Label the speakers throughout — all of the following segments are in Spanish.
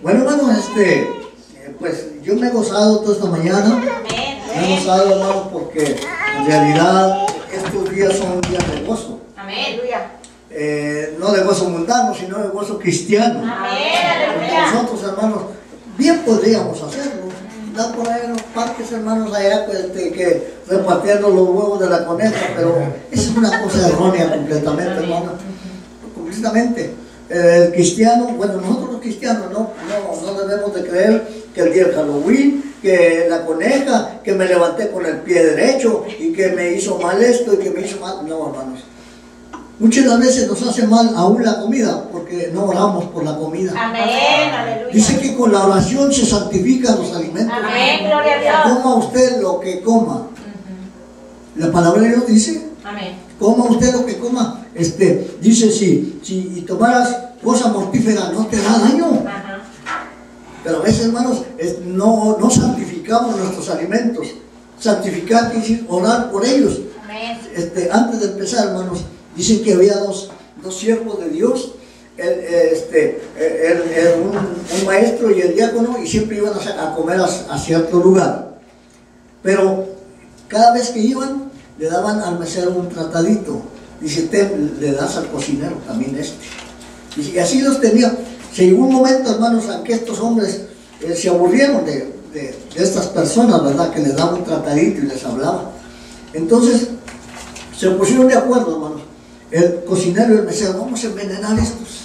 Speaker 1: Bueno, hermanos, pues yo me he gozado toda esta mañana. Me he gozado, hermanos, porque en realidad estos días son días de gozo.
Speaker 2: Amén.
Speaker 1: No de gozo mundano, sino de gozo cristiano.
Speaker 2: Amén.
Speaker 1: Nosotros, hermanos, bien podríamos hacerlo. Da por ahí en los parques, hermanos, allá que repartiendo los huevos de la coneja, pero esa es una cosa errónea completamente, hermano. Completamente. El cristiano, bueno, nosotros los cristianos no debemos de creer que el día de Halloween, que la coneja, que me levanté con el pie derecho y que me hizo mal esto y que me hizo mal. No, hermanos. Muchas de las veces nos hace mal aún la comida porque no oramos por la comida.
Speaker 2: Amén. Aleluya.
Speaker 1: Dice que con la oración se santifican los alimentos.
Speaker 2: Amén. Gloria a Dios.
Speaker 1: Coma usted lo que coma. La palabra de Dios dice.
Speaker 2: Amén.
Speaker 1: Coma usted lo que coma. Dice si tomaras cosa mortífera no te da daño.
Speaker 2: Ajá.
Speaker 1: Pero a veces, hermanos, no santificamos nuestros alimentos. Santificar quiere decir orar por ellos.
Speaker 2: Amén.
Speaker 1: Antes de empezar, hermanos, dicen que había dos siervos de Dios, un maestro y el diácono, y siempre iban a comer a cierto lugar. Pero cada vez que iban, le daban al mesero un tratadito. Dice, le das al cocinero también Dice, y así los tenía. Se llegó un momento, hermanos, en que estos hombres se aburrieron de estas personas, ¿verdad? Que les daban un tratadito y les hablaban. Entonces, se pusieron de acuerdo, hermanos. El cocinero y el mesero, vamos a envenenar estos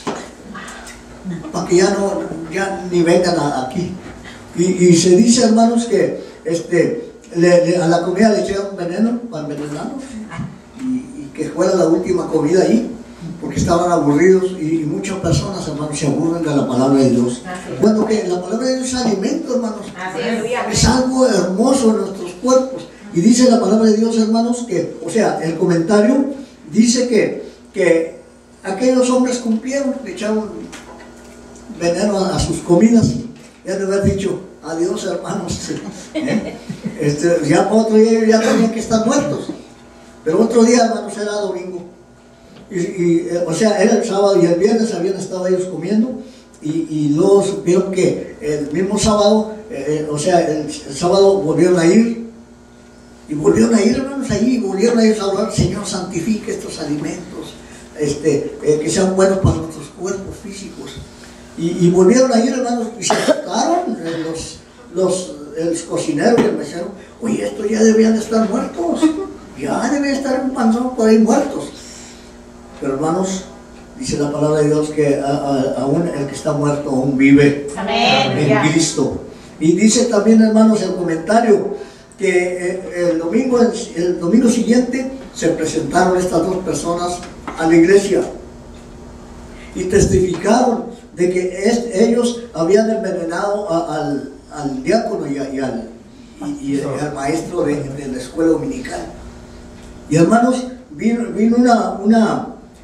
Speaker 1: para que ya ni vengan aquí. Y se dice, hermanos, que a la comida le echaron veneno para envenenarlos y que fuera la última comida ahí, porque estaban aburridos y muchas personas, hermanos, se aburren de la palabra de Dios. Cuando que la palabra de Dios es alimento, hermanos, es algo hermoso en nuestros cuerpos. Y dice la palabra de Dios, hermanos, que, o sea, el comentario dice que aquellos hombres cumplieron, le echaron veneno a sus comidas. Ya de haber dicho, adiós, hermanos. Ya otro día ya tenían que estar muertos. Pero otro día, hermanos, era domingo. O sea, era el sábado y el viernes habían estado ellos comiendo. Y luego supieron que el mismo sábado, el sábado volvieron a ir. Y volvieron a ir, hermanos, allí, volvieron a ir a orar, Señor, santifique estos alimentos, que sean buenos para nuestros cuerpos físicos. Y volvieron a ir, hermanos, y se tocaron el cocinero y el mesero. Oye, estos ya debían de estar muertos, ya deben estar un panzón por ahí muertos. Pero, hermanos, dice la palabra de Dios que aún el que está muerto aún vive.
Speaker 2: Amén.
Speaker 1: En Cristo. Y dice también, hermanos, el comentario que el domingo siguiente se presentaron estas dos personas a la iglesia y testificaron de que ellos habían envenenado al diácono y al maestro de la escuela dominical. Y, hermanos, vino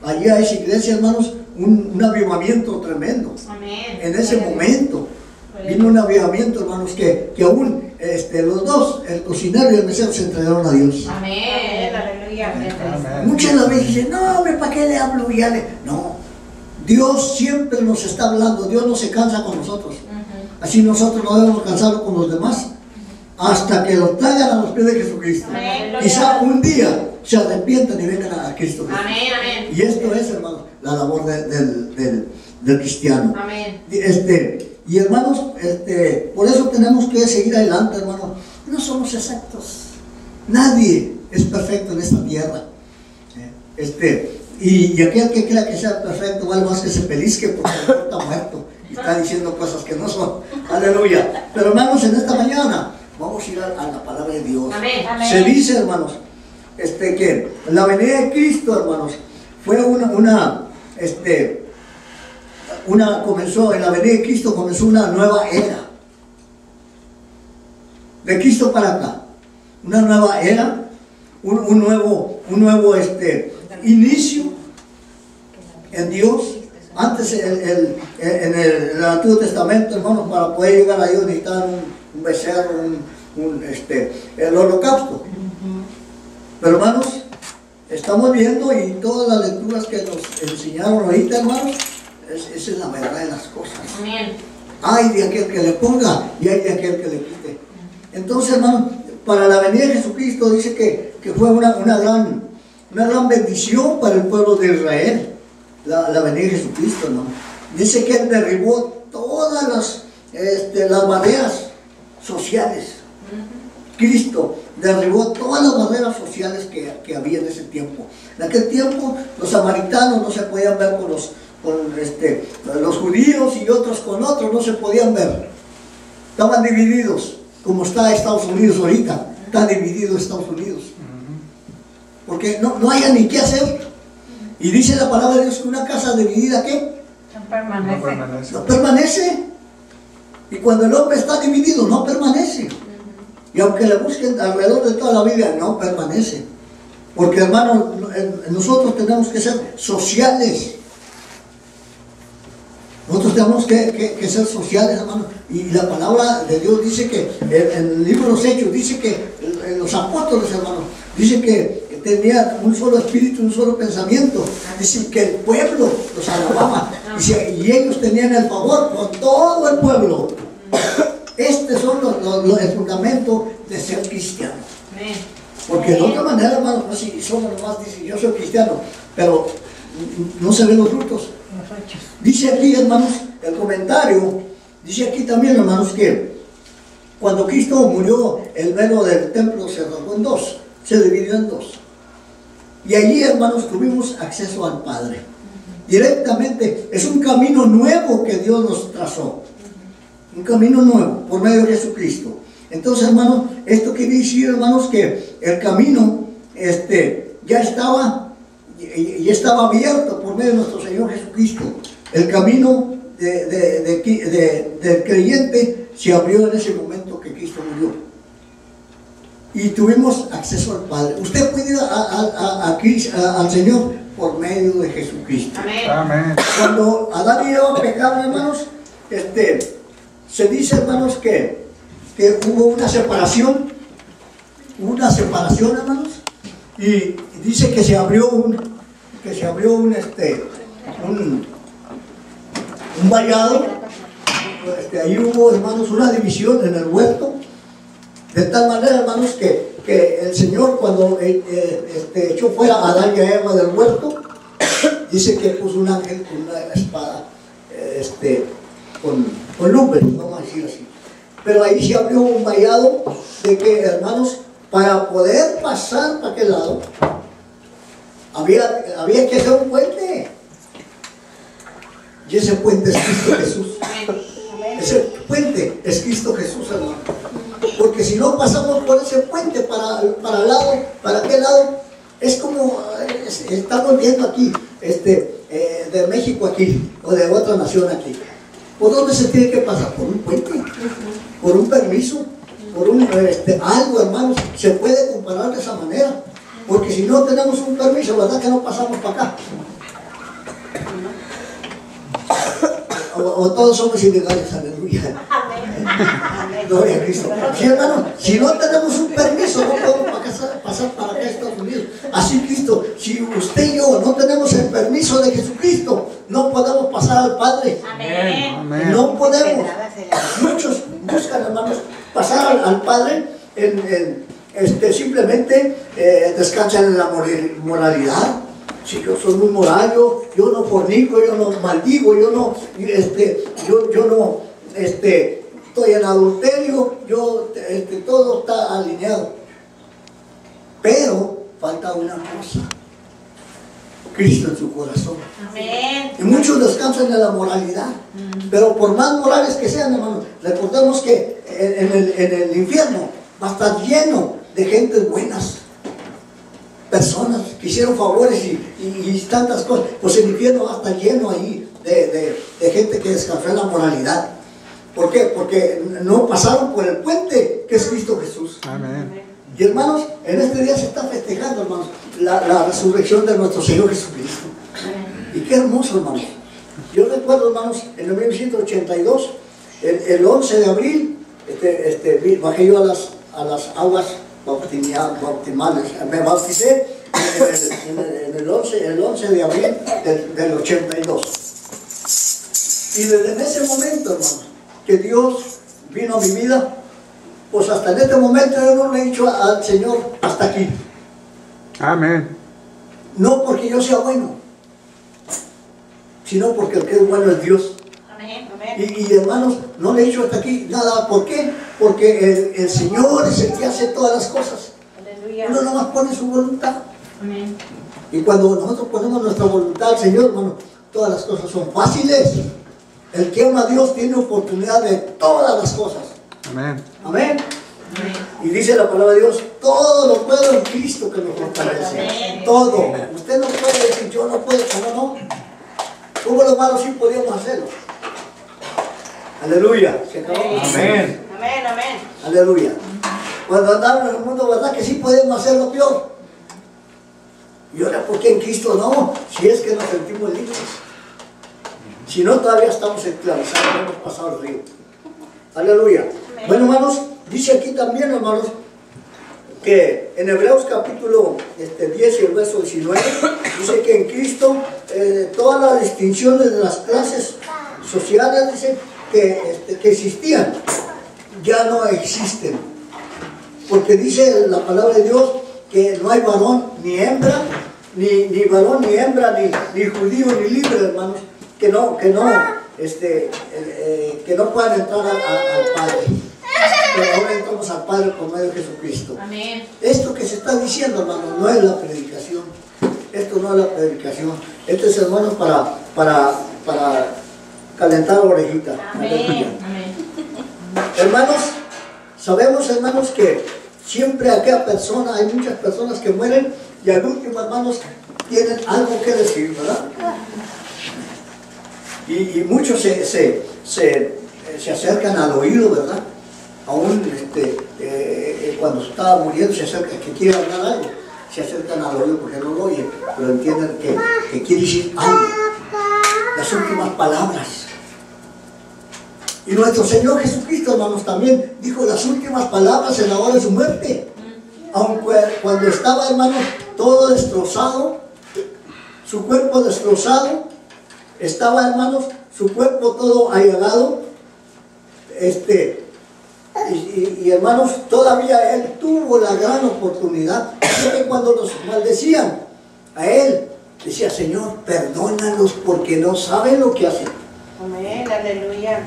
Speaker 1: allí a esa iglesia, hermanos, un avivamiento tremendo.
Speaker 2: Amén.
Speaker 1: En ese momento vino un avivamiento, hermanos, que aún los dos, el cocinero y el mesero, se entregaron a Dios.
Speaker 2: Amén. Aleluya.
Speaker 1: Muchas de las veces dicen, no, ¿para qué le hablo? No, Dios siempre nos está hablando. Dios no se cansa con nosotros. Así nosotros no debemos cansarnos con los demás hasta que los traigan a los pies de Jesucristo.
Speaker 2: Amén.
Speaker 1: Quizá un día se arrepientan y vengan a Cristo.
Speaker 2: Amén. Amén.
Speaker 1: Y esto es, hermanos, la labor del cristiano.
Speaker 2: Amén.
Speaker 1: Y, hermanos, por eso tenemos que seguir adelante, hermanos. No somos exactos. Nadie es perfecto en esta tierra. Y aquel que crea que sea perfecto vale más que se pellizque porque está muerto y está diciendo cosas que no son. Aleluya. Pero, hermanos, en esta mañana vamos a ir a la palabra de Dios.
Speaker 2: Amén. Amén.
Speaker 1: Se dice, hermanos, que la venida de Cristo, hermanos, fue comenzó en la venida de Cristo, comenzó una nueva era. De Cristo para acá, una nueva era, un nuevo inicio en Dios. Antes en el Antiguo Testamento, hermanos, para poder llegar a Dios necesitaban un becerro, el holocausto. Pero, hermanos, estamos viendo, y todas las lecturas que nos enseñaron ahorita, hermanos, esa es la verdad de las cosas.
Speaker 2: Amén.
Speaker 1: Hay de aquel que le ponga y hay de aquel que le quite. Entonces, hermano, para la venida de Jesucristo dice que fue una gran bendición para el pueblo de Israel, la venida de Jesucristo, hermano. Dice que Él derribó todas las barreras sociales. Cristo derribó todas las barreras sociales que había en ese tiempo. En aquel tiempo los samaritanos no se podían ver con los judíos y otros con otros, no se podían ver. Estaban divididos, como está Estados Unidos ahorita. Está dividido Estados Unidos. Porque no haya ni qué hacer. Y dice la palabra de Dios que una casa dividida, ¿qué?
Speaker 2: No permanece.
Speaker 1: No permanece. Y cuando el hombre está dividido, no permanece. Y aunque le busquen alrededor de toda la vida, no permanece. Porque, hermano, nosotros tenemos que ser sociales. Nosotros tenemos que ser sociales, hermano. Y la palabra de Dios dice que, en el libro de los Hechos, dice que los apóstoles, hermano, dice que tenían un solo espíritu, un solo pensamiento. Dice que el pueblo los alababa. Dice, y ellos tenían el favor con todo el pueblo. Estos son el fundamento de ser cristiano. Porque de otra manera, hermano, pues si somos nomás, dicen, yo soy cristiano, pero no se ven los frutos. Dice aquí, hermanos, el comentario, dice aquí también, hermanos, que cuando Cristo murió, el velo del templo se rasgó en dos, se dividió en dos. Y allí, hermanos, tuvimos acceso al Padre. Directamente, es un camino nuevo que Dios nos trazó. Un camino nuevo, por medio de Jesucristo. Entonces, hermanos, esto quiere decir, hermanos, que el camino ya estaba abierto por medio de nuestro Señor Jesucristo. El camino del creyente se abrió en ese momento que Cristo murió. Y tuvimos acceso al Padre. Usted puede ir al Señor por medio de Jesucristo.
Speaker 2: Amén.
Speaker 1: Cuando Adán y Eva pecaron, hermanos, se dice, hermanos, que hubo una separación, hermanos, y dice que se abrió un vallado. Ahí hubo, hermanos, una división en el huerto, de tal manera, hermanos, que el Señor, cuando echó fuera a Adán y a Eva del huerto, dice que puso un ángel con una espada, con lumbre, vamos a decir así. Pero ahí se abrió un vallado de que, hermanos, para poder pasar para aquel lado, había que hacer un puente. Y ese puente es Cristo Jesús. Ese puente es Cristo Jesús, hermano. Porque si no pasamos por ese puente para aquel lado, es como estamos viendo aquí, de México aquí, o de otra nación aquí. ¿Por dónde se tiene que pasar? Por un puente, por un permiso, por algo, hermanos. Se puede comparar de esa manera. Porque si no tenemos un permiso, ¿verdad que no pasamos para acá? O todos somos ilegales, aleluya. Gloria a Cristo. Sí, hermano, si no tenemos un permiso, no podemos pasar para acá a Estados Unidos. Así, Cristo, si usted y yo no tenemos el permiso de Jesucristo, no podemos pasar al Padre.
Speaker 2: Amén.
Speaker 1: No podemos. Muchos buscan, hermanos, pasar al Padre simplemente descansan en la moralidad. Si yo soy muy moral, yo no fornico, yo no maldigo, yo no estoy en adulterio, todo está alineado. Pero falta una cosa: Cristo en su corazón.
Speaker 2: Amén.
Speaker 1: Y muchos descansan en la moralidad, pero por más morales que sean, hermanos, recordemos que en el infierno va a estar lleno de gentes buenas, personas que hicieron favores y tantas cosas. Pues el infierno va a estar lleno ahí de gente que descansó en la moralidad. ¿Por qué? Porque no pasaron por el puente que es Cristo Jesús.
Speaker 3: Amén.
Speaker 1: Y hermanos, en este día se está festejando, hermanos, la resurrección de nuestro Señor Jesucristo. Y qué hermoso, hermanos. Yo recuerdo, hermanos, en el 1982, el 11 de abril, bajé yo a las aguas bautismales. Me bauticé el 11 de abril del 82. Y desde ese momento, hermanos, que Dios vino a mi vida, pues hasta en este momento yo no le he dicho al Señor hasta aquí.
Speaker 3: Amén.
Speaker 1: No porque yo sea bueno, sino porque el que es bueno es Dios.
Speaker 2: Amén. Amén.
Speaker 1: Y hermanos, no le he dicho hasta aquí nada. ¿Por qué? Porque el Señor es el que hace todas las cosas.
Speaker 2: Aleluya.
Speaker 1: Uno nomás pone su voluntad.
Speaker 2: Amén.
Speaker 1: Y cuando nosotros ponemos nuestra voluntad al Señor, hermano, todas las cosas son fáciles. El que ama a Dios tiene oportunidad de todas las cosas.
Speaker 3: Amén.
Speaker 1: Amén.
Speaker 2: Amén.
Speaker 1: Y dice la palabra de Dios, todo lo puedo en Cristo que nos fortalece.
Speaker 2: Amén.
Speaker 1: Todo. Usted no puede decir, yo no puedo, ¿cómo no? ¿Cómo los malos sí podíamos hacerlo? Aleluya. ¿Se acabó?
Speaker 3: Amén.
Speaker 2: Amén. Amén.
Speaker 1: Aleluya. Cuando andamos en el mundo, ¿verdad que sí podemos hacer lo peor? Y ahora, ¿por qué en Cristo no? Si es que nos sentimos libres. Si no, todavía estamos esclavizados, no hemos pasado el río. Aleluya.
Speaker 2: Amén.
Speaker 1: Bueno, hermanos, dice aquí también, hermanos, que en Hebreos capítulo 10 y el verso 19, dice que en Cristo todas las distinciones de las clases sociales, dice, que existían, ya no existen. Porque dice la palabra de Dios que no hay varón ni hembra, ni varón ni hembra, ni judío ni libre, hermanos, que no puedan entrar al Padre. Pero ahora entramos al Padre por medio de Jesucristo.
Speaker 2: Amén.
Speaker 1: Esto que se está diciendo, hermano, no es la predicación. Esto no es la predicación. Esto es, hermano, para calentar la orejita. Aleluya.
Speaker 2: Amén. Amén.
Speaker 1: Hermanos, sabemos, hermanos, que siempre aquella persona, hay muchas personas que mueren y al último, hermanos, tienen algo que decir, ¿verdad? Y muchos se acercan al oído, ¿verdad? Aún cuando estaba muriendo se acercan, que quiere hablar algo, se acercan al oído porque no lo oyen, pero entienden que quiere decir algo, las últimas palabras. Y nuestro Señor Jesucristo, hermanos, también dijo las últimas palabras en la hora de su muerte. Aunque cuando estaba, hermanos, todo destrozado, su cuerpo destrozado, estaba, hermanos, su cuerpo todo allagado, y hermanos, todavía él tuvo la gran oportunidad de que cuando los maldecían a él, decía, Señor, perdónalos porque no saben lo que hacen.
Speaker 2: Amén. Aleluya.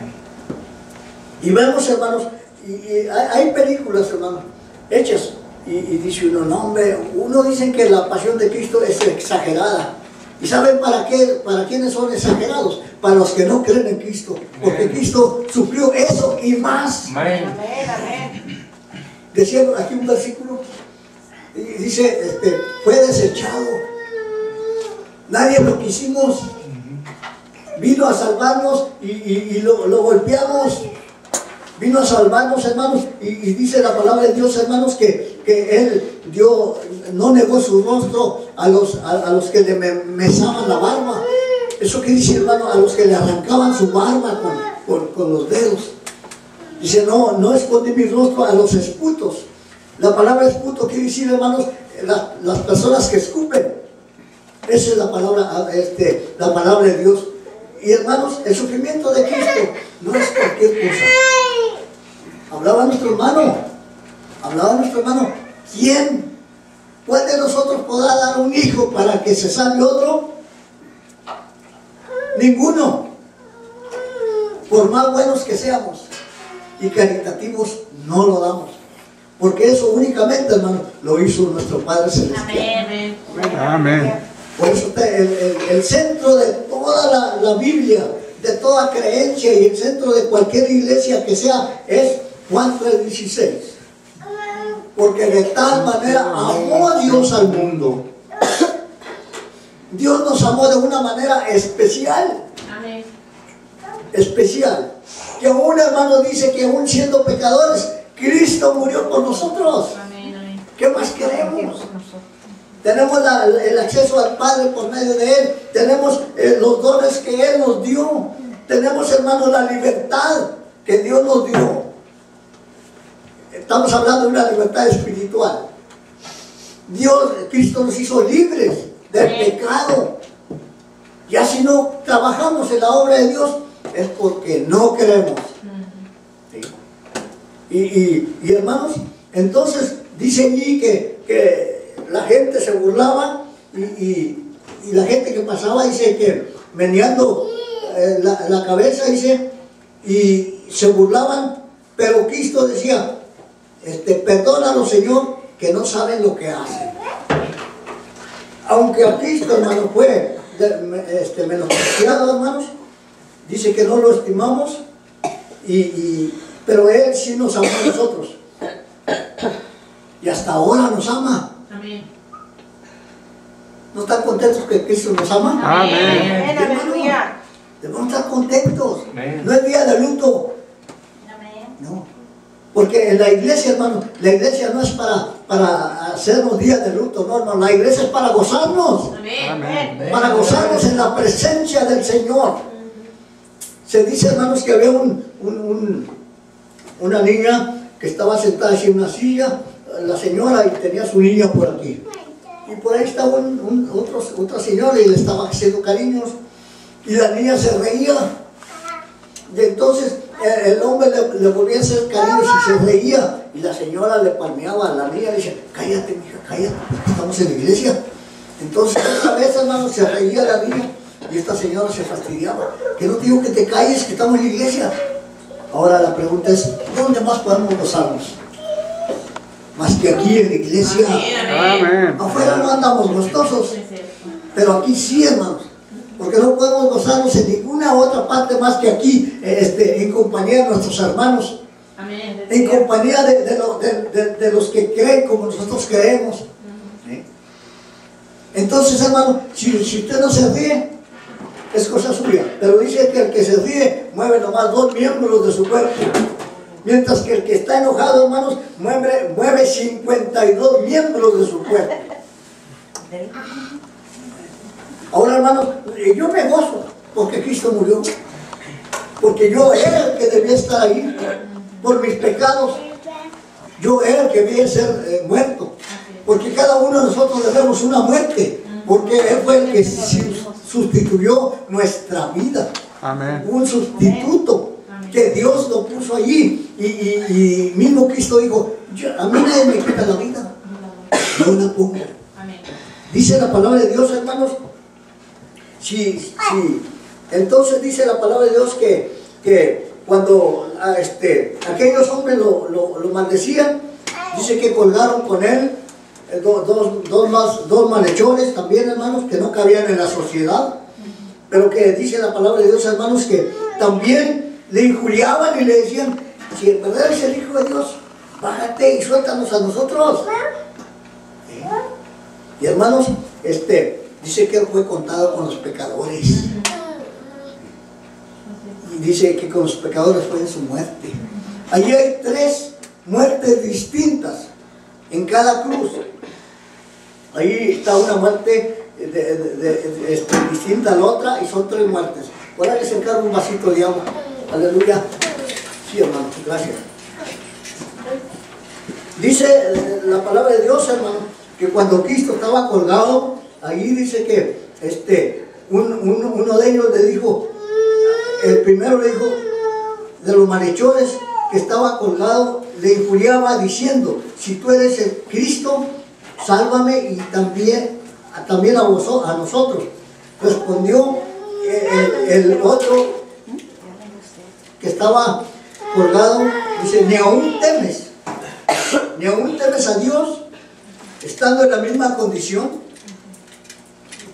Speaker 1: Y vemos, hermanos, y hay películas, hermanos, hechas, y dice uno, no, hombre, uno dice que la pasión de Cristo es exagerada. ¿Y saben para qué? ¿Para quiénes son exagerados? Para los que no creen en Cristo. Porque Cristo sufrió eso y más.
Speaker 3: Amén.
Speaker 2: Amén. Amén.
Speaker 1: Decía aquí un versículo, y dice, fue desechado. Nadie lo quisimos. Vino a salvarnos y lo golpeamos. Vino a salvarnos, hermanos, y dice la palabra de Dios, hermanos, que Él no negó su rostro a los que le mesaban la barba. Eso que dice, hermano, a los que le arrancaban su barba con los dedos. Dice, no escondí mi rostro a los esputos. La palabra esputo quiere decir, hermanos, las personas que escupen. Esa es la palabra de Dios. Y hermanos, el sufrimiento de Cristo no es cualquier cosa. Hablaba nuestro hermano, ¿cuál de nosotros podrá dar un hijo para que se salve otro? Ninguno. Por más buenos que seamos y caritativos, no lo damos. Porque eso únicamente, hermano, lo hizo nuestro Padre Celestial.
Speaker 2: Amén.
Speaker 3: Amén.
Speaker 1: Por eso el centro de toda la Biblia, de toda creencia y el centro de cualquier iglesia que sea, es Juan 3:16. Porque de tal manera amó a Dios al mundo. Dios nos amó de una manera especial.
Speaker 2: Amén.
Speaker 1: Especial. Que aún, hermano, dice que aún siendo pecadores, Cristo murió por nosotros.
Speaker 2: Amén. Amén.
Speaker 1: ¿Qué más queremos? Tenemos el acceso al Padre por medio de Él. Tenemos los dones que Él nos dio. Tenemos, hermanos, la libertad que Dios nos dio. Estamos hablando de una libertad espiritual. Cristo nos hizo libres del pecado. Ya si no trabajamos en la obra de Dios, es porque no queremos. Y hermanos, entonces dice allí que la gente se burlaba y la gente que pasaba, dice que meneando la cabeza, dice, y se burlaban, pero Cristo decía, perdónalo, Señor, que no saben lo que hacen. Aunque a Cristo, hermano, fue menospreciado, hermanos, dice que no lo estimamos, pero Él sí nos ama a nosotros. Y hasta ahora nos ama.
Speaker 2: Amén.
Speaker 1: ¿No están contentos que Cristo nos ama?
Speaker 3: Amén.
Speaker 2: Aleluya.
Speaker 1: Debemos estar contentos.
Speaker 3: Amén.
Speaker 1: No es día de luto.
Speaker 2: Amén.
Speaker 1: No. Porque en la iglesia, hermano, la iglesia no es para hacernos días de luto, no, hermano. La iglesia es para gozarnos.
Speaker 2: Amén.
Speaker 1: Para gozarnos en la presencia del Señor. Se dice, hermanos, que había una niña que estaba sentada en una silla, la señora, y tenía su niña por aquí. Y por ahí estaba otra señora y le estaba haciendo cariños. Y la niña se reía. Y entonces el hombre le volvía a hacer cariños y se reía. Y la señora le palmeaba a la niña y le decía, cállate, mija, cállate, estamos en la iglesia. Entonces otra vez, hermano, se reía la niña. Y esta señora se fastidiaba. Que no te digo que te calles, que estamos en la iglesia. Ahora la pregunta es, ¿dónde más podemos gozarnos? Más que aquí en la iglesia.
Speaker 3: Amén.
Speaker 1: Afuera no andamos gozosos, pero aquí sí, hermanos. Porque no podemos gozarnos en ninguna otra parte más que aquí, en compañía de nuestros hermanos.
Speaker 2: Amén.
Speaker 1: En compañía de los que creen como nosotros creemos. ¿Sí? Entonces, hermano, si usted no se ríe, es cosa suya. Pero dice que el que se ríe mueve nomás 2 miembros de su cuerpo. Mientras que el que está enojado, hermanos, mueve 52 miembros de su cuerpo. Ahora, hermanos, yo me gozo porque Cristo murió. Porque yo era el que debía estar ahí por mis pecados. Yo era el que debía ser muerto. Porque cada uno de nosotros debemos una muerte. Porque Él fue el que sustituyó nuestra vida.
Speaker 3: Amén.
Speaker 1: Un sustituto que Dios lo puso allí. Y mismo Cristo dijo, a mí nadie me quita la vida. Yo la pongo. Dice la palabra de Dios, hermanos. Entonces dice la palabra de Dios que cuando aquellos hombres lo maldecían, dice que colgaron con él dos malhechores también, hermanos, que no cabían en la sociedad, pero que dice la palabra de Dios, hermanos, que también le injuriaban y le decían, si en verdad es el Hijo de Dios, bájate y suéltanos a nosotros. Y hermanos, dice que él fue contado con los pecadores. Y dice que con los pecadores fue en su muerte. Allí hay 3 muertes distintas en cada cruz. Ahí está una muerte distinta a la otra y son 3 muertes. Ahora les encargo un vasito de agua. Aleluya. Sí, hermano, gracias. Dice la palabra de Dios, hermano, que cuando Cristo estaba colgado, ahí dice que uno de ellos le dijo, el primero le dijo, de los malhechores que estaba colgado, le injuriaba diciendo, si tú eres el Cristo, sálvame y también a nosotros. Respondió el otro que estaba colgado, dice, ni aún temes a Dios, estando en la misma condición.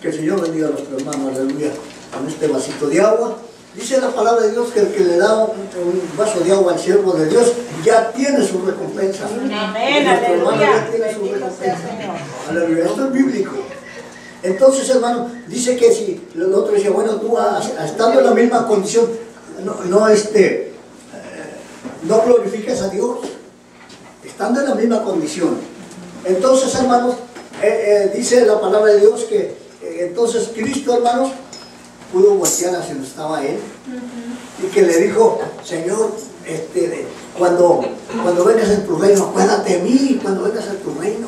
Speaker 1: Que el Señor bendiga a nuestro hermano, aleluya, con este vasito de agua. Dice la palabra de Dios que el que le da un vaso de agua al siervo de Dios ya tiene su recompensa.
Speaker 2: Amén,
Speaker 1: Nuestro hermano
Speaker 2: aleluya.
Speaker 1: ya tiene su recompensa. Aleluya, esto es bíblico. Entonces, hermano, dice que si el otro decía, bueno, tú estando en la misma condición, no glorificas a Dios, estando en la misma condición. Entonces, hermanos, dice la palabra de Dios que entonces Cristo, hermanos, pudo voltear hacia donde estaba él y que le dijo, Señor, cuando vengas en tu reino, acuérdate de mí cuando vengas en tu reino.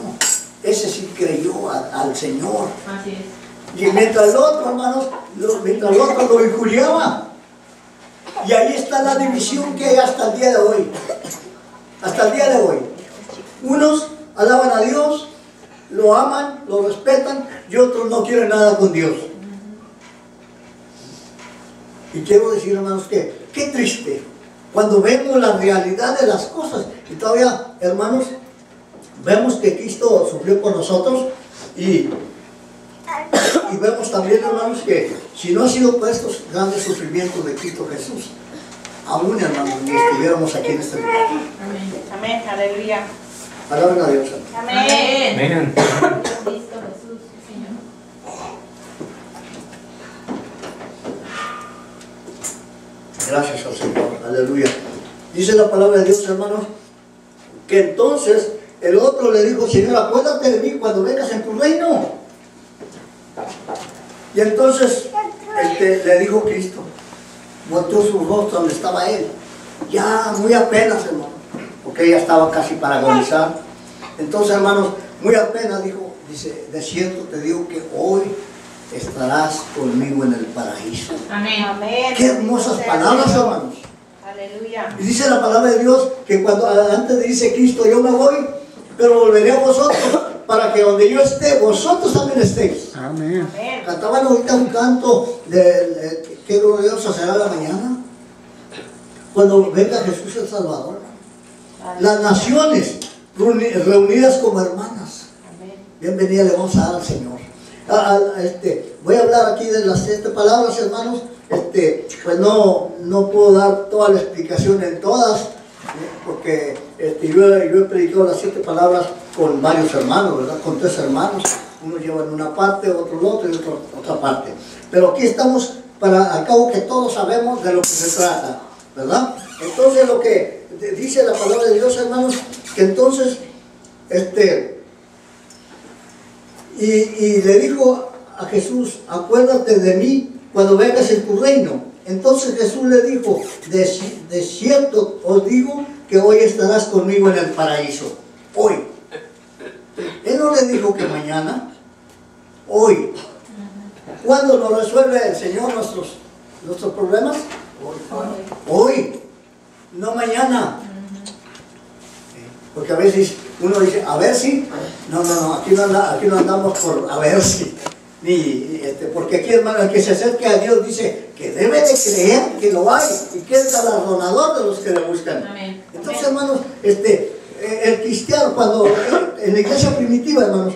Speaker 1: Ese sí creyó al Señor.
Speaker 2: Así es.
Speaker 1: Y mientras el otro, hermanos, lo injuriaba. Y ahí está la división que hay hasta el día de hoy. Hasta el día de hoy. Unos alaban a Dios, lo aman, lo respetan, y otros no quieren nada con Dios. Y quiero decir, hermanos, que qué triste cuando vemos la realidad de las cosas. Y todavía, hermanos, vemos que Cristo sufrió por nosotros y vemos también, hermanos, que si no ha sido por estos grandes sufrimientos de Cristo Jesús, aún, hermanos, ni estuviéramos aquí en este lugar.
Speaker 2: Amén. Amén. Aleluya.
Speaker 1: Alaben a Dios.
Speaker 2: Amén.
Speaker 3: Amén.
Speaker 2: Cristo Jesús, Señor.
Speaker 1: Gracias al Señor. Aleluya. Dice la palabra de Dios, hermanos, que entonces el otro le dijo: Señor, acuérdate de mí cuando vengas en tu reino. Y entonces le dijo Cristo, volteó su rostro donde estaba él, ya muy apenas, hermano, porque ya estaba casi para agonizar. Entonces, hermanos, muy apenas dice: de cierto te digo que hoy estarás conmigo en el paraíso.
Speaker 2: Amén. Amén.
Speaker 1: Qué hermosas palabras, hermanos.
Speaker 2: Aleluya.
Speaker 1: Y dice la palabra de Dios que cuando antes dice Cristo: yo me voy, pero volveré a vosotros, para que donde yo esté, vosotros también estéis.
Speaker 3: Amén.
Speaker 2: Amén.
Speaker 1: Cantaban ahorita un canto de qué gloriosa será la mañana cuando venga Jesús el Salvador. Las naciones reunidas como hermanas.
Speaker 2: Amén.
Speaker 1: Bienvenida le vamos a dar al Señor. Voy a hablar aquí de las 7 palabras, hermanos. Pues no puedo dar toda la explicación en todas, porque yo he predicado las 7 palabras con varios hermanos, ¿verdad? Con 3 hermanos. Unos llevan una parte, otro la otra y otro otra parte. Pero aquí estamos para, al cabo que todos sabemos de lo que se trata, ¿verdad? Entonces lo que dice la palabra de Dios, hermanos, que entonces, y le dijo a Jesús: acuérdate de mí cuando vengas en tu reino. Entonces Jesús le dijo: de cierto os digo que hoy estarás conmigo en el paraíso. Hoy. Él no le dijo que mañana, hoy. ¿Cuándo nos resuelve el Señor nuestros problemas? Hoy, no mañana. Porque a veces uno dice: a ver si. No, aquí no andamos por a ver si. Porque aquí, hermano, el que se acerque a Dios dice que debe de creer que lo hay y que es galardonador de los que le buscan.
Speaker 2: Amén.
Speaker 1: Entonces, hermanos, el cristiano, cuando en la iglesia primitiva, hermanos,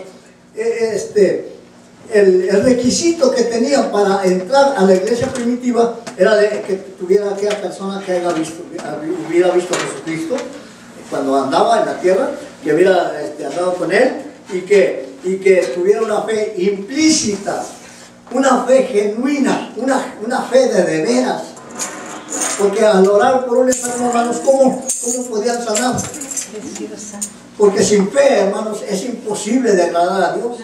Speaker 1: el requisito que tenían para entrar a la iglesia primitiva era que tuviera aquella persona que hubiera visto a Jesucristo cuando andaba en la tierra, que hubiera andado con él y que tuviera una fe implícita, una fe genuina, una fe de veras. Porque al orar por un enfermo, hermanos, ¿cómo podían sanar? Porque sin fe, hermanos, es imposible de agradar a Dios.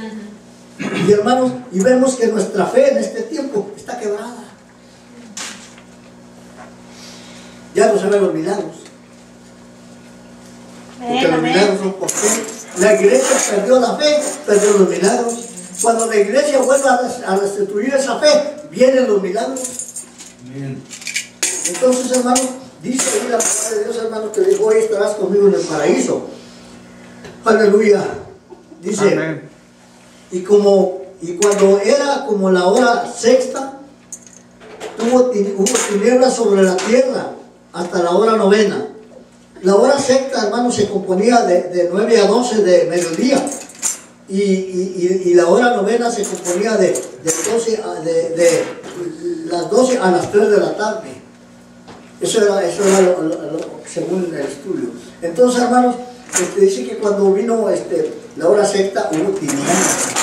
Speaker 1: Y hermanos, y vemos que nuestra fe en este tiempo está quebrada. Ya no se ven los milagros. Porque los milagros son por fe. La iglesia perdió la fe, perdió los milagros. Cuando la iglesia vuelva a restituir esa fe, vienen los milagros. Amén. Entonces, hermanos, dice ahí la palabra de Dios, hermanos, que dijo: hoy estarás conmigo en el paraíso. Aleluya. Dice: amén. Y cuando era como la hora sexta, hubo tinieblas sobre la tierra hasta la hora novena. La hora sexta, hermanos, se componía de 9 a 12 de mediodía. Y la hora novena se componía de las 12 a las 3 de la tarde. Eso era según el estudio. Entonces, hermanos, dice que cuando vino la hora sexta, hubo tinieblas.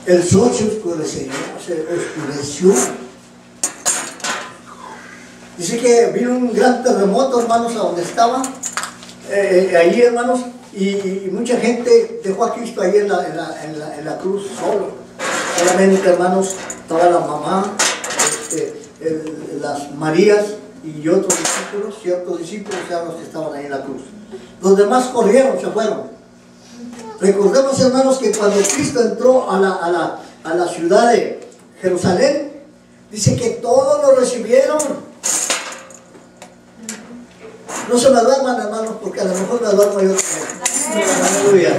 Speaker 1: El sol se oscureció. Dice que vino un gran terremoto, hermanos, a donde estaba. Allí, hermanos, y mucha gente dejó a Cristo ahí en la cruz solo. Solamente, hermanos, estaba la mamá, las Marías y otros discípulos, ciertos discípulos eran los que estaban ahí en la cruz. Los demás corrieron, se fueron. Recordemos, hermanos, que cuando Cristo entró a la ciudad de Jerusalén, dice que todos lo recibieron. No se me duerman, hermanos, porque a lo mejor me duermo yo también. Aleluya.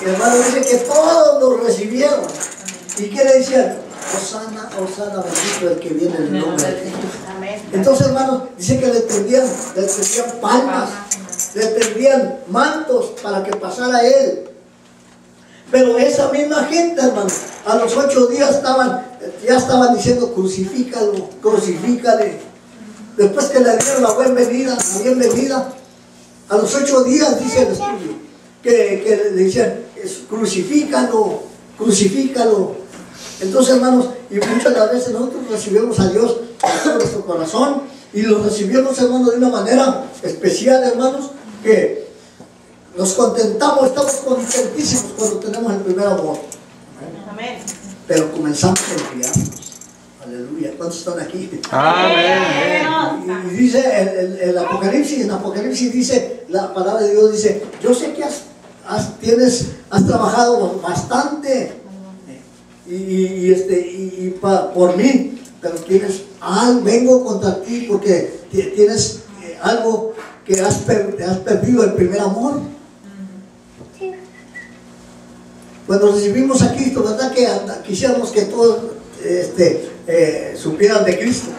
Speaker 1: El hermano dice que todos lo recibieron. ¿Y qué le decían? Hosana, Hosana, bendito el que viene en el nombre de Jesús. Entonces, hermanos, dice que le tendían palmas, le tendían mantos para que pasara él. Pero esa misma gente, hermano, a los 8 días ya estaban diciendo: crucifícalo, crucifícale. Después que le dieron la bienvenida, a los 8 días, dice el estudio, que le decían: crucifícalo, crucifícalo. Entonces, hermanos, y muchas de las veces nosotros recibimos a Dios en todo nuestro corazón, y lo recibimos, hermanos, de una manera especial, hermanos, que nos contentamos, estamos contentísimos cuando tenemos el primer amor.
Speaker 2: Amén.
Speaker 1: Pero comenzamos a enfriarnos. Aleluya. ¿Cuántos están aquí?
Speaker 2: Amén.
Speaker 1: Y dice el Apocalipsis, en Apocalipsis dice, la palabra de Dios dice: yo sé que has trabajado bastante por mí, pero vengo contra ti porque tienes algo que has perdido, el primer amor. Cuando recibimos a Cristo, ¿verdad que quisiéramos que todos supieran de Cristo?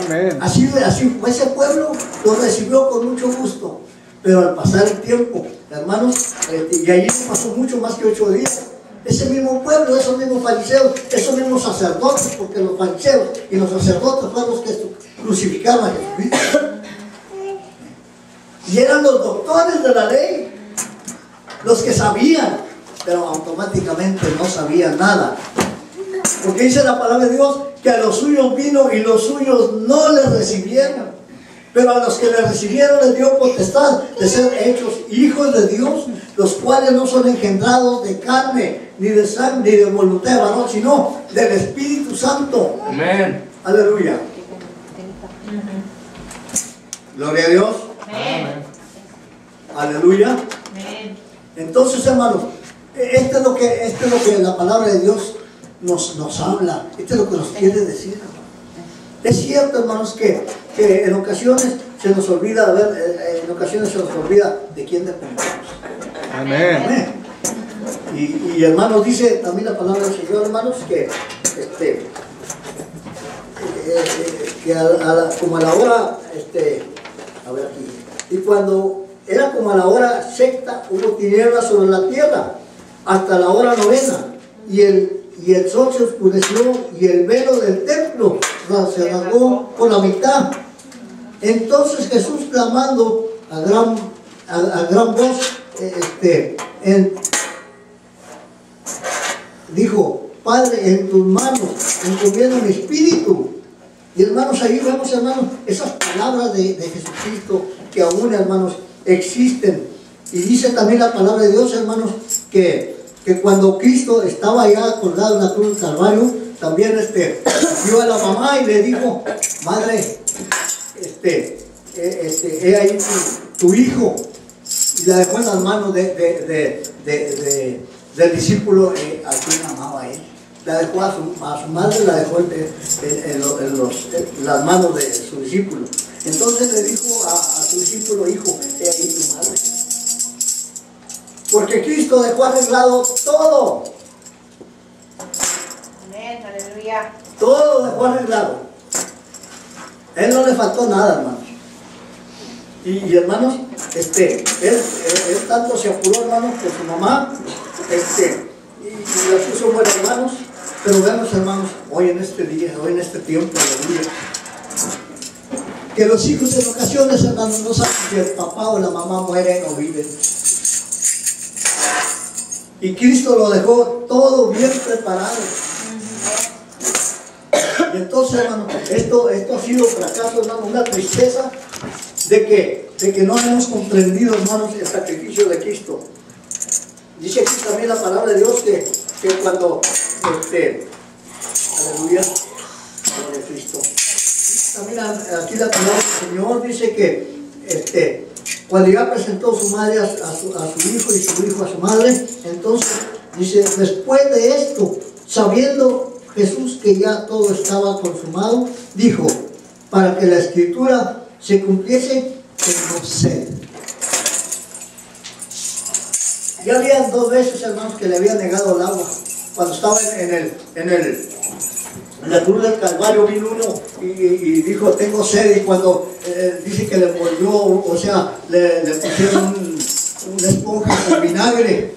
Speaker 3: Amén.
Speaker 1: Así fue, ese pueblo lo recibió con mucho gusto, pero al pasar el tiempo, hermanos, y allí pasó mucho más que 8 días. Ese mismo pueblo, esos mismos fariseos, esos mismos sacerdotes, porque los fariseos y los sacerdotes fueron los que crucificaron a Jesucristo. Y eran los doctores de la ley, los que sabían, pero automáticamente no sabían nada. Porque dice la palabra de Dios que a los suyos vino y los suyos no les recibieron. Pero a los que le recibieron les dio potestad de ser hechos hijos de Dios, los cuales no son engendrados de carne, ni de sangre, ni de voluntad de varón, sino del Espíritu Santo.
Speaker 3: Amén.
Speaker 1: Aleluya. Gloria a Dios.
Speaker 2: Amén.
Speaker 1: Aleluya.
Speaker 2: Amén.
Speaker 1: Entonces, hermanos, esto es lo que la palabra de Dios nos habla. Esto es lo que nos quiere decir, hermanos. Es cierto, hermanos, que en ocasiones se nos olvida de quién dependemos.
Speaker 3: Amén.
Speaker 1: Amén. Y hermanos, dice también la palabra del Señor, hermanos, que como a la hora, a ver aquí, y cuando era como a la hora sexta, hubo tinieblas sobre la tierra, hasta la hora 9, y el sol se oscureció, y el velo del templo se rasgó por la mitad. Entonces Jesús, clamando a gran voz, dijo: Padre, en tus manos encomiendo mi espíritu. Y hermanos, ahí vemos, hermanos, esas palabras de Jesucristo que aún, hermanos, existen. Y dice también la palabra de Dios, hermanos, que cuando Cristo estaba allá colgado en la cruz del Calvario, también vio a la mamá y le dijo: madre, he ahí tu hijo. Y la dejó en las manos del discípulo a quien amaba a él. La dejó a su madre, la dejó en las manos de su discípulo. Entonces le dijo a su discípulo: hijo, he ahí tu madre. Porque Cristo dejó arreglado todo.
Speaker 2: Amén. Aleluya.
Speaker 1: Todo dejó arreglado. Él no le faltó nada, hermanos. Y hermanos, él tanto se apuró, hermanos, por su mamá, y las puso buenas manos. Pero vemos, hermanos, hoy en este día, hoy en este tiempo, aleluya, que los hijos en ocasiones, hermanos, no saben si el papá o la mamá mueren o viven. Y Cristo lo dejó todo bien preparado. Y entonces, hermano, esto ha sido fracaso, hermano, una tristeza de que no hemos comprendido, hermanos, el sacrificio de Cristo. Dice aquí también la palabra de Dios que cuando, aleluya, de Cristo. También aquí la palabra del Señor dice que cuando ya presentó su madre a su hijo y su hijo a su madre, entonces dice: después de esto, sabiendo Jesús que ya todo estaba consumado, dijo: para que la escritura se cumpliese, tengo sed. Ya había 2 veces, hermanos, que le había negado el agua. Cuando estaba en la cruz del Calvario, vino uno y dijo, tengo sed. Y cuando dice que le volvió, o sea, le pusieron una esponja con vinagre.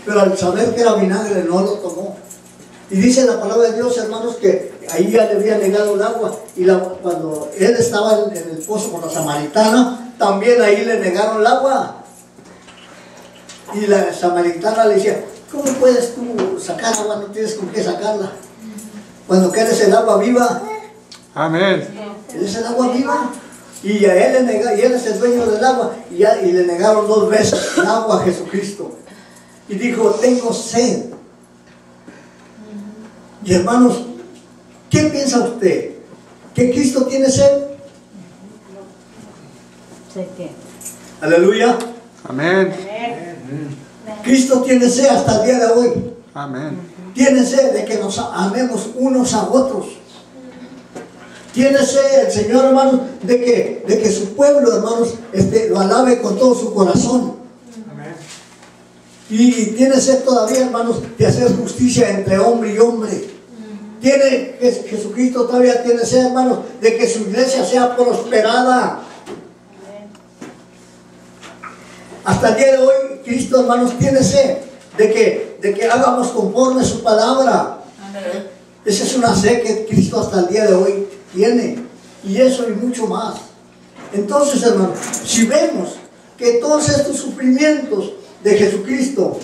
Speaker 1: Pero al saber que era vinagre, no lo tomó. Y dice la palabra de Dios, hermanos, que ahí ya le había negado el agua. Y cuando él estaba en el pozo con la samaritana, también ahí le negaron el agua. Y la samaritana le decía, ¿cómo puedes tú sacar agua? No tienes con qué sacarla. Cuando que eres el agua viva.
Speaker 3: Amén.
Speaker 1: Él es el agua viva. Y a él y él es el dueño del agua. Y le negaron 2 veces el agua a Jesucristo. Y dijo, tengo sed. Y hermanos, ¿qué piensa usted? ¿Que Cristo tiene sed? Aleluya.
Speaker 3: Amén.
Speaker 1: Cristo tiene sed hasta el día de hoy.
Speaker 3: Amén.
Speaker 1: Tiene sed de que nos amemos unos a otros. Tiene sed el Señor, hermanos, de que su pueblo, hermanos, lo alabe con todo su corazón.
Speaker 3: Amén.
Speaker 1: Y tiene sed todavía, hermanos, de hacer justicia entre hombre y hombre. Jesucristo todavía tiene sed, hermanos, de que su iglesia sea prosperada. Hasta el día de hoy, Cristo, hermanos, tiene sed de que hagamos conforme su palabra.
Speaker 2: Amén.
Speaker 1: Esa es una sed que Cristo hasta el día de hoy tiene. Y eso y mucho más. Entonces, hermanos, si vemos que todos estos sufrimientos de Jesucristo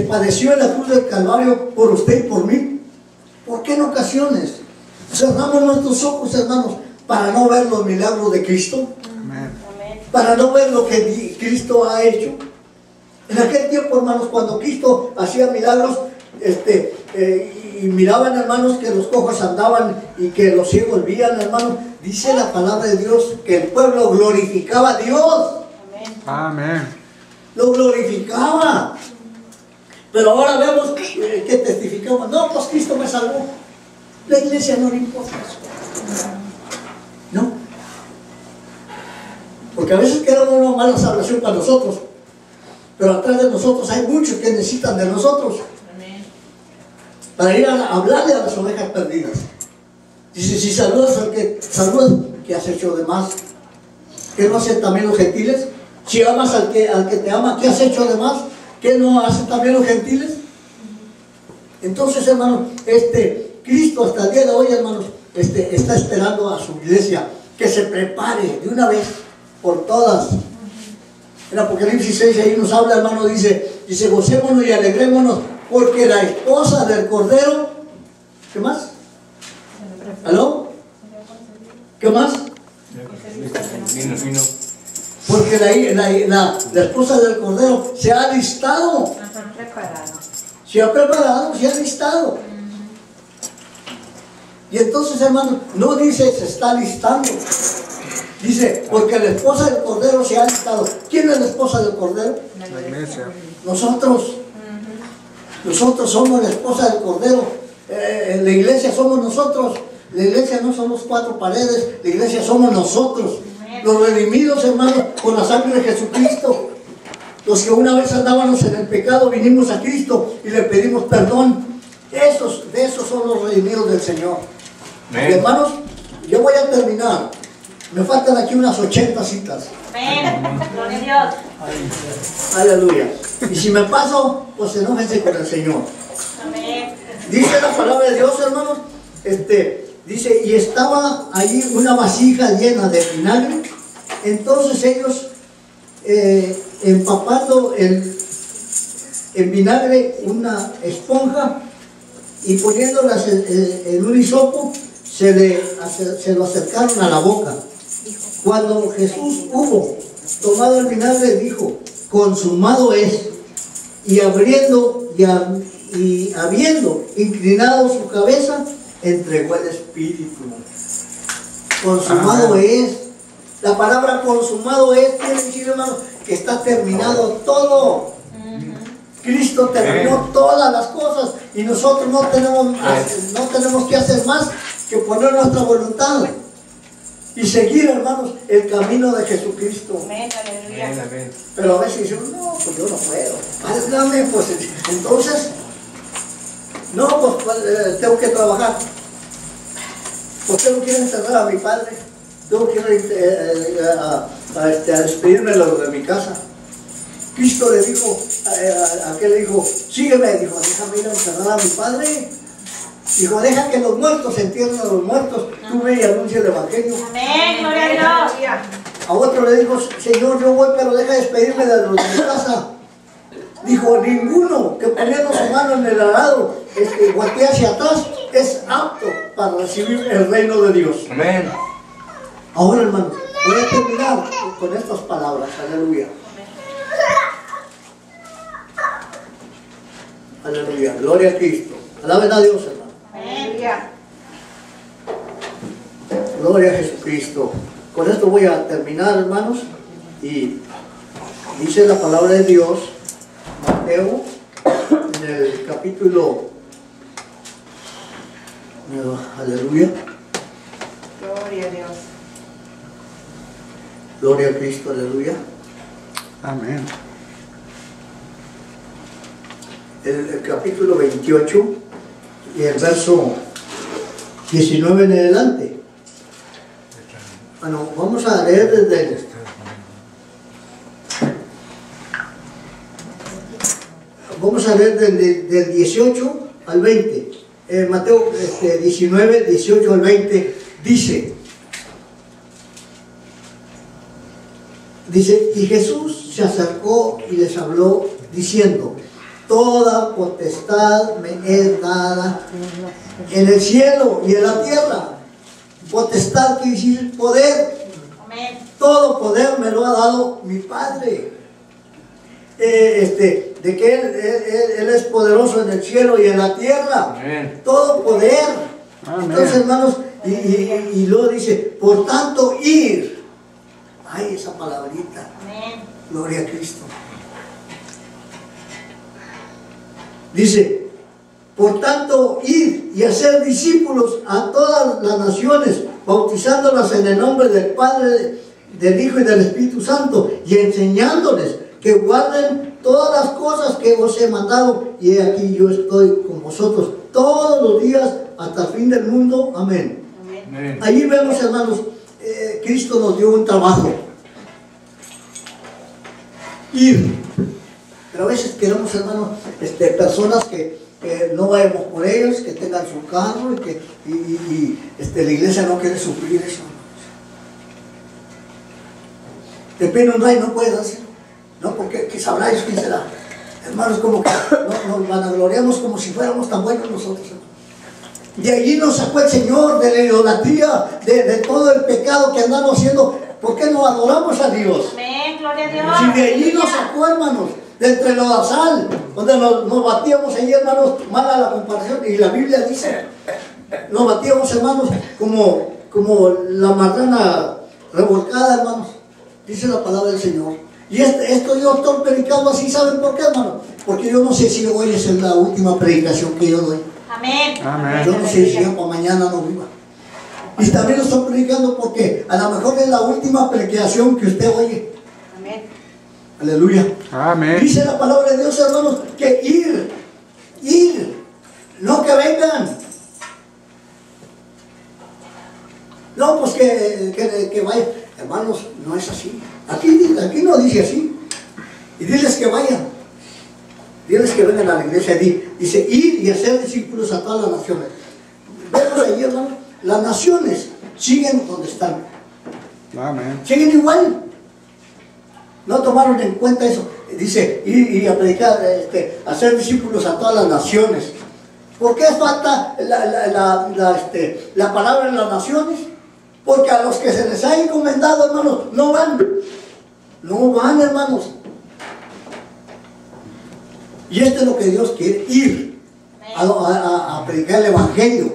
Speaker 1: padeció en la cruz del Calvario por usted y por mí, ¿por qué en ocasiones cerramos nuestros ojos, hermanos, para no ver los milagros de Cristo?
Speaker 3: Amén.
Speaker 1: Para no ver lo que Cristo ha hecho. En aquel tiempo, hermanos, cuando Cristo hacía milagros, y miraban, hermanos, que los cojos andaban y que los ciegos veían, hermanos, dice la palabra de Dios que el pueblo glorificaba a Dios.
Speaker 3: Amén.
Speaker 1: Lo glorificaba. Pero ahora vemos que testificamos, no, pues Cristo me salvó. La iglesia no le importa eso. No. Porque a veces queremos una mala salvación para nosotros, pero atrás de nosotros hay muchos que necesitan de nosotros.
Speaker 2: Amén.
Speaker 1: Para ir a hablarle a las ovejas perdidas. Dice, si saludas al que saludas, ¿qué has hecho de más? ¿Qué no hacen también los gentiles? Si amas al que te ama, ¿qué has hecho de más? ¿Qué no hacen también los gentiles? Entonces, hermanos, Cristo hasta el día de hoy, hermanos, está esperando a su iglesia que se prepare de una vez por todas. En Apocalipsis 6 ahí nos habla, hermano, dice, gocémonos y alegrémonos, porque la esposa del Cordero, ¿qué más? ¿Aló? ¿Qué más?
Speaker 3: Vino.
Speaker 1: Porque la esposa del Cordero se ha alistado. Se ha preparado, se ha alistado. Y entonces, hermano, no dice se está alistando. Dice, porque la esposa del Cordero se ha alistado. ¿Quién es la esposa del Cordero?
Speaker 3: La iglesia.
Speaker 1: Nosotros. Nosotros somos la esposa del Cordero. La iglesia somos nosotros. La iglesia no somos 4 paredes. La iglesia somos nosotros. Los redimidos, hermanos, con la sangre de Jesucristo. Los que una vez andábamos en el pecado, vinimos a Cristo y le pedimos perdón. De esos son los redimidos del Señor. Y, hermanos, yo voy a terminar. Me faltan aquí unas 80 citas.
Speaker 2: Amén. Gloria a Dios.
Speaker 1: Aleluya. Y si me paso, pues enójense con el Señor.
Speaker 2: Amén.
Speaker 1: Dice la palabra de Dios, hermanos. Dice, y estaba allí una vasija llena de vinagre. Entonces ellos, empapando en vinagre una esponja y poniéndolas en un hisopo, se lo acercaron a la boca. Cuando Jesús hubo tomado el vinagre, dijo, consumado es. Y habiendo inclinado su cabeza, entregó el Espíritu. Consumado es. La palabra consumado es, quiere decir, hermano, que está terminado todo. Cristo terminó todas las cosas y nosotros no tenemos que hacer más que poner nuestra voluntad. y seguir, hermanos, el camino de Jesucristo.
Speaker 2: Amén, aleluya.
Speaker 1: Pero a veces dicen, no, pues yo no puedo. Válgame, pues entonces, no, pues tengo que trabajar. Pues tengo que ir a enterrar a mi padre. Tengo que ir a despedirme de mi casa. Cristo le dijo, aquel dijo, sígueme, dijo, déjame ir a enterrar a mi padre. Dijo, deja que los muertos entierren a los muertos, tú ve y anuncia el evangelio.
Speaker 2: Amén, gloria a Dios.
Speaker 1: A otro le dijo, Señor, yo voy, pero deja despedirme de los de mi casa. Dijo, ninguno que poniendo su mano en el arado, voltea hacia atrás, es apto para recibir el reino de Dios.
Speaker 3: Amén.
Speaker 1: Ahora, hermanos, voy a terminar con estas palabras. Aleluya. Aleluya. Gloria a Cristo. Alaben a Dios, hermano.
Speaker 2: Aleluya.
Speaker 1: Gloria a Jesucristo. Con esto voy a terminar, hermanos. Y dice la palabra de Dios, Mateo, en el capítulo... Aleluya.
Speaker 2: Gloria a Dios.
Speaker 1: Gloria a Cristo, aleluya.
Speaker 3: Amén.
Speaker 1: El capítulo 28 y el verso 19 en adelante. Bueno, vamos a leer desde del 18 al 20. Mateo 19, 18 al 20 dice, y Jesús se acercó y les habló diciendo, toda potestad me es dada en el cielo y en la tierra. Potestad quiere decir poder.
Speaker 2: Amén.
Speaker 1: Todo poder me lo ha dado mi Padre. De que él es poderoso en el cielo y en la tierra.
Speaker 3: Amén.
Speaker 1: Todo poder.
Speaker 3: Amén.
Speaker 1: Entonces, hermanos, y luego dice, por tanto, ir. Ay, esa palabrita.
Speaker 2: Amén.
Speaker 1: Gloria a Cristo. Dice, por tanto, ir y hacer discípulos a todas las naciones, bautizándolas en el nombre del Padre, del Hijo y del Espíritu Santo, y enseñándoles que guarden todas las cosas que os he mandado, y he aquí yo estoy con vosotros todos los días hasta el fin del mundo. Amén.
Speaker 3: Amén.
Speaker 1: Allí vemos, hermanos, Cristo nos dio un trabajo. Ir. Pero a veces queremos, hermanos, personas que no vayamos por ellos, que tengan su carro y la iglesia no quiere sufrir eso. De pena no puede hacer. No, porque ¿qué sabrá Dios quién será? Hermanos, como que nos vanagloriamos como si fuéramos tan buenos nosotros. De allí nos sacó el Señor, de la idolatría, de todo el pecado que andamos haciendo. ¿Por qué no adoramos a Dios?
Speaker 2: Amén, gloria a Dios.
Speaker 1: Si de allí nos sacó, hermanos, de entre los lodazal, donde nos batíamos ahí, hermanos, mala la comparación, y la Biblia dice, nos batíamos, hermanos, como la marrana revolcada, hermanos, dice la palabra del Señor. Y esto yo estoy predicando así, ¿saben por qué, hermano? Porque yo no sé si hoy es la última predicación que yo doy.
Speaker 2: Amén.
Speaker 3: Amén.
Speaker 1: Yo no sé si ya para mañana no viva. Y también lo estoy predicando porque a lo mejor es la última predicación que usted oye.
Speaker 2: Amén.
Speaker 1: Aleluya.
Speaker 3: Amén.
Speaker 1: Dice la palabra de Dios, hermanos, que ir, no que vengan. No, pues que vayan. Hermanos, no es así. Aquí no dice así. Y diles que vayan. Diles que vengan a la iglesia. Dice, ir y hacer discípulos a todas las naciones. Vemos ahí, hermanos, las naciones siguen donde están.
Speaker 3: Amén.
Speaker 1: Siguen igual. No tomaron en cuenta eso. Dice, ir y a predicar, hacer discípulos a todas las naciones. ¿Por qué falta la palabra en las naciones? Porque a los que se les ha encomendado, hermanos, no van. No van, hermanos. Y esto es lo que Dios quiere, ir a predicar el evangelio.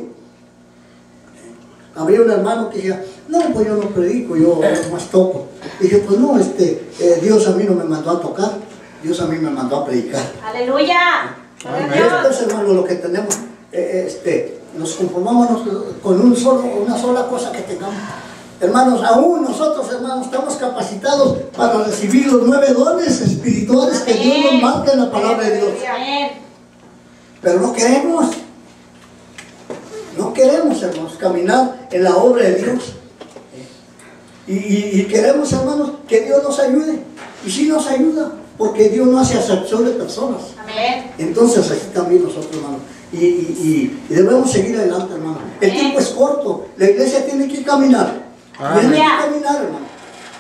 Speaker 1: Habría un hermano que decía, no, pues yo no predico, yo más toco. Dije, pues no, Dios a mí no me mandó a tocar, Dios a mí me mandó a predicar.
Speaker 2: Aleluya.
Speaker 3: Amén.
Speaker 1: Y esto es, hermano, lo que tenemos. Nos conformamos con una sola cosa que tengamos. Hermanos, aún nosotros, hermanos, estamos capacitados para recibir los 9 dones espirituales que Dios nos marca en la palabra de Dios.
Speaker 2: Amén.
Speaker 1: Pero no queremos. No queremos, hermanos, caminar en la obra de Dios. Y queremos, hermanos, que Dios nos ayude. Y sí nos ayuda, porque Dios no hace acepción de personas.
Speaker 2: Amén.
Speaker 1: Entonces aquí también nosotros, hermano, y debemos seguir adelante, hermano. El tiempo es corto, la iglesia tiene que caminar. Tiene que caminar, hermano.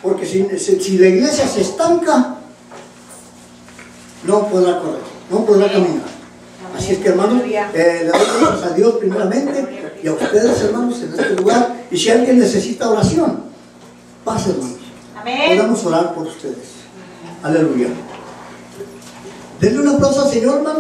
Speaker 1: Porque si la iglesia se estanca, no podrá correr, no podrá caminar. Así es que, hermano, le doy gracias a Dios primeramente y a ustedes, hermanos, en este lugar. Y si alguien necesita oración, pase, hermanos.
Speaker 2: Amén.
Speaker 1: Podemos orar por ustedes. Aleluya. Denle un aplauso al Señor, hermano.